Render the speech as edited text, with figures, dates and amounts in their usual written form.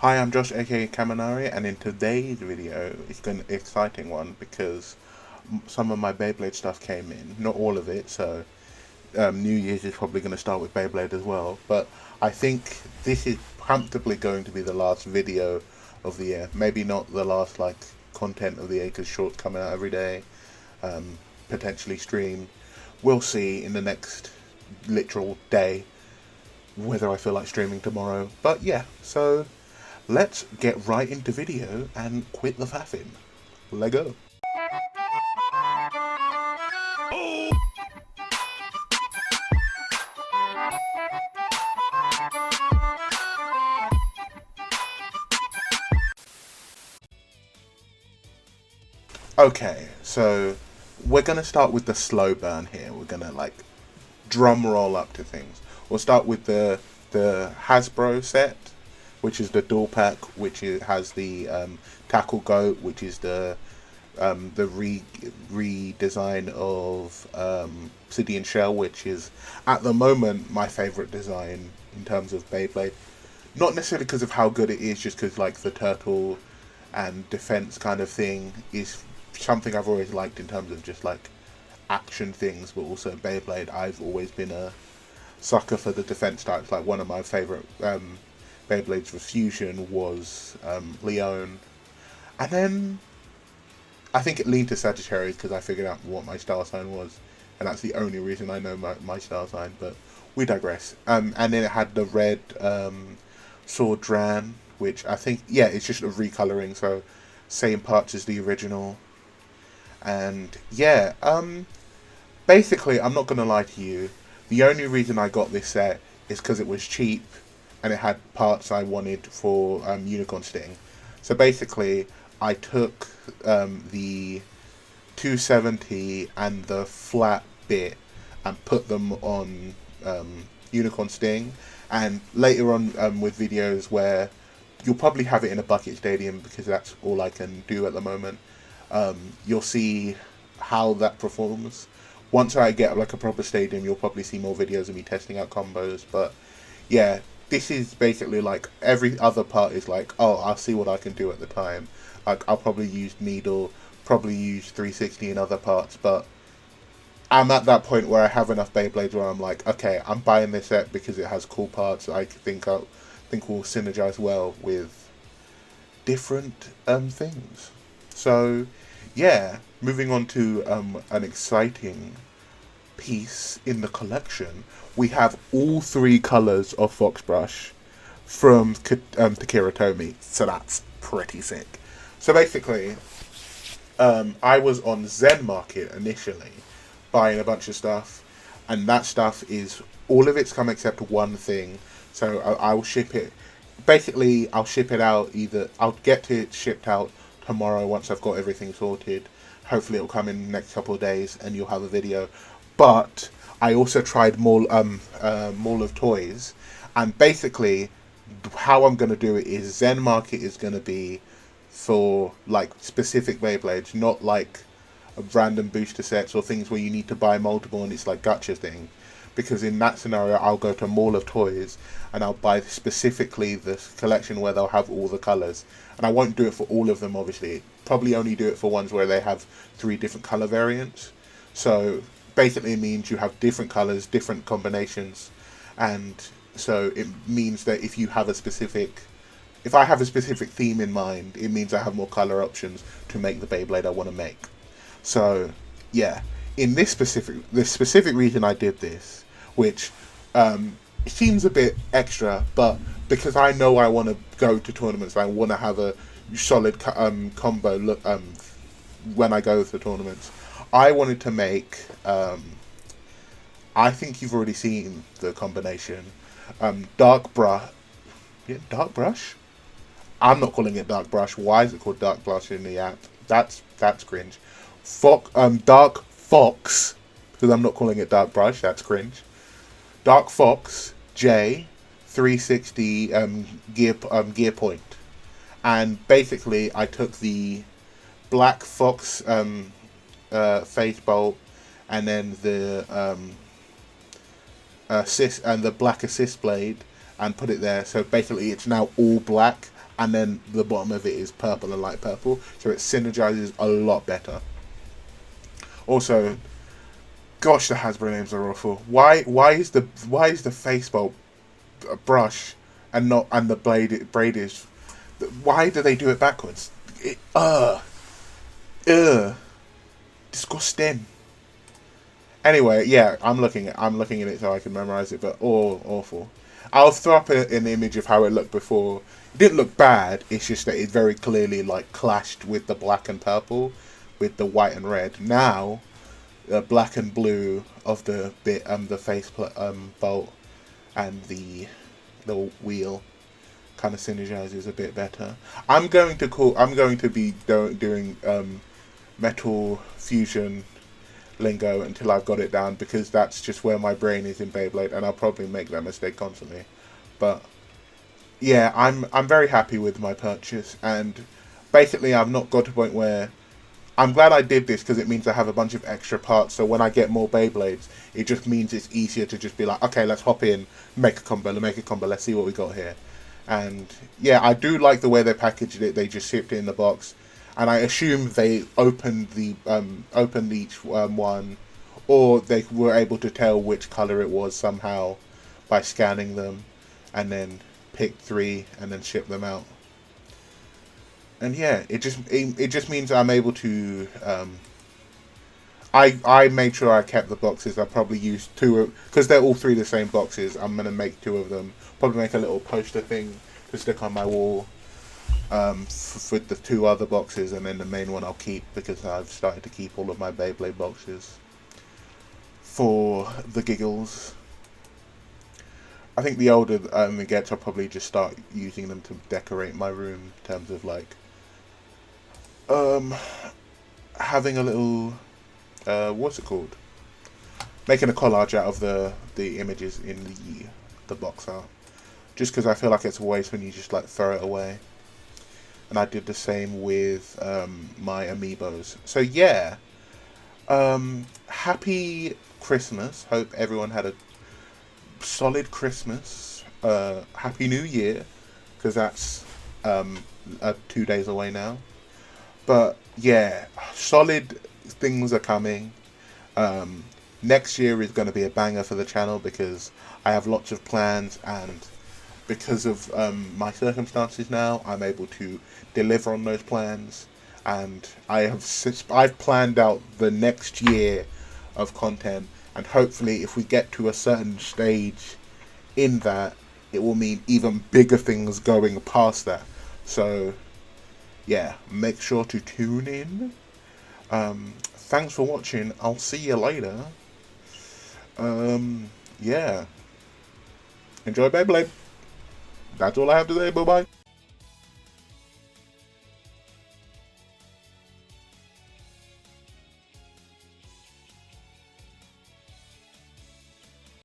Hi, I'm Josh, aka Kaminari, and in today's video, it's an exciting one because some of my Beyblade stuff came in. Not all of it, so New Year's is probably going to start with Beyblade as well. But I think this is comfortably going to be the last video of the year. Maybe not the last content of the year because shorts coming out every day, potentially streamed. We'll see in the next literal day whether I feel like streaming tomorrow. But yeah, so let's get right into video and quit the faffing. Lego. Okay, so we're gonna start with the slow burn here. We're gonna drum roll up to things. We'll start with the Hasbro set, which is the dual pack, has the tackle goat, which is the redesign of City and Shell, which is at the moment my favorite design in terms of Beyblade. Not necessarily because of how good it is, just because the turtle and defense kind of thing is something I've always liked in terms of just action things, but also Beyblade. I've always been a sucker for the defense types. One of my favorite Beyblades for Fusion was Leon, and then I think it leaned to Sagittarius because I figured out what my star sign was, and that's the only reason I know my star sign, but we digress. And then it had the red Sword Dran, which I think, yeah, it's just a recoloring, so same parts as the original. And yeah, basically, I'm not going to lie to you, the only reason I got this set is because it was cheap and it had parts I wanted for Unicorn Sting. So basically, I took the 270 and the flat bit and put them on Unicorn Sting. And later on with videos where you'll probably have it in a bucket stadium because that's all I can do at the moment, you'll see how that performs. Once I get a proper stadium, you'll probably see more videos of me testing out combos. But yeah, this is basically every other part is oh, I'll see what I can do at the time. I'll probably use needle, probably use 360 in other parts, but I'm at that point where I have enough Beyblades where I'm okay, I'm buying this set because it has cool parts I think will synergize well with different things. So yeah, moving on to an exciting piece in the collection, we have all three colors of Fox Brush from Takira Tomy, so that's pretty sick. So basically, I was on Zen Market initially, buying a bunch of stuff, and that stuff is, all of it's come except one thing, so I'll ship it, basically I'll ship it out, I'll get it shipped out tomorrow once I've got everything sorted. Hopefully it'll come in the next couple of days and you'll have a video. But I also tried MallofToys, and basically how I'm going to do it is Zen Market is going to be for specific Beyblades, not random booster sets or things where you need to buy multiple and it's gacha thing. Because in that scenario, I'll go to MallofToys and I'll buy specifically the collection where they'll have all the colors. And I won't do it for all of them, obviously. Probably only do it for ones where they have 3 different color variants. So basically it means you have different colors, different combinations. And so it means that if I have a specific theme in mind, it means I have more color options to make the Beyblade I want to make. So yeah, in this specific reason I did this, which seems a bit extra, but because I know I want to go to tournaments, I want to have a solid combo look when I go to tournaments. I wanted to make, I think you've already seen the combination, Dark Brush. I'm not calling it Dark Brush. Why is it called Dark Brush in the app? That's cringe. Dark Fox, because I'm not calling it Dark Brush. That's cringe. Dark Fox J 360 gear point, and basically I took the Black Fox face bolt, and then the assist and the black assist blade, and put it there. So basically, it's now all black, and then the bottom of it is purple and light purple, so it synergizes a lot better. Also, gosh, the Hasbro names are awful. Why is the face bolt a brush and the braid is? Why do they do it backwards? Disgusting. Anyway, yeah, I'm looking at it so I can memorize it, but awful. I'll throw up an image of how it looked before. It didn't look bad. It's just that it very clearly like clashed with the black and purple, with the white and red. Now, the black and blue of the face bolt and the wheel kind of synergizes a bit better. I'm going to be doing Metal Fusion lingo until I've got it down, because that's just where my brain is in Beyblade, and I'll probably make that mistake constantly. But yeah, I'm very happy with my purchase, and basically I've not got to a point where I'm glad I did this, because it means I have a bunch of extra parts, so when I get more Beyblades, it just means it's easier to just be like, okay, let's hop in, make a combo, let's see what we got here. And yeah, I do like the way they packaged it. They just shipped it in the box, and I assume they opened each one, or they were able to tell which color it was somehow by scanning them, and then pick 3 and then ship them out. And yeah, it just means I'm able to. I made sure I kept the boxes. I probably used 2 because they're all 3 the same boxes. I'm gonna make 2 of them. Probably make a little poster thing to stick on my wall for the 2 other boxes, and then the main one I'll keep, because I've started to keep all of my Beyblade boxes for the giggles. I think the older it gets, I'll probably just start using them to decorate my room, in terms of like having a little what's it called? Making a collage out of the images in the box art. Just because I feel like it's a waste when you just like throw it away. And I did the same with my amiibos. So yeah, happy Christmas. Hope everyone had a solid Christmas. Happy New Year, because that's 2 days away now. But yeah, solid things are coming. Next year is going to be a banger for the channel, because I have lots of plans, and because of my circumstances now, I'm able to deliver on those plans, and I've planned out the next year of content, and hopefully if we get to a certain stage in that, it will mean even bigger things going past that. So yeah, make sure to tune in. Thanks for watching. I'll see you later. Yeah, enjoy Beyblade. That's all I have to say. Bye bye.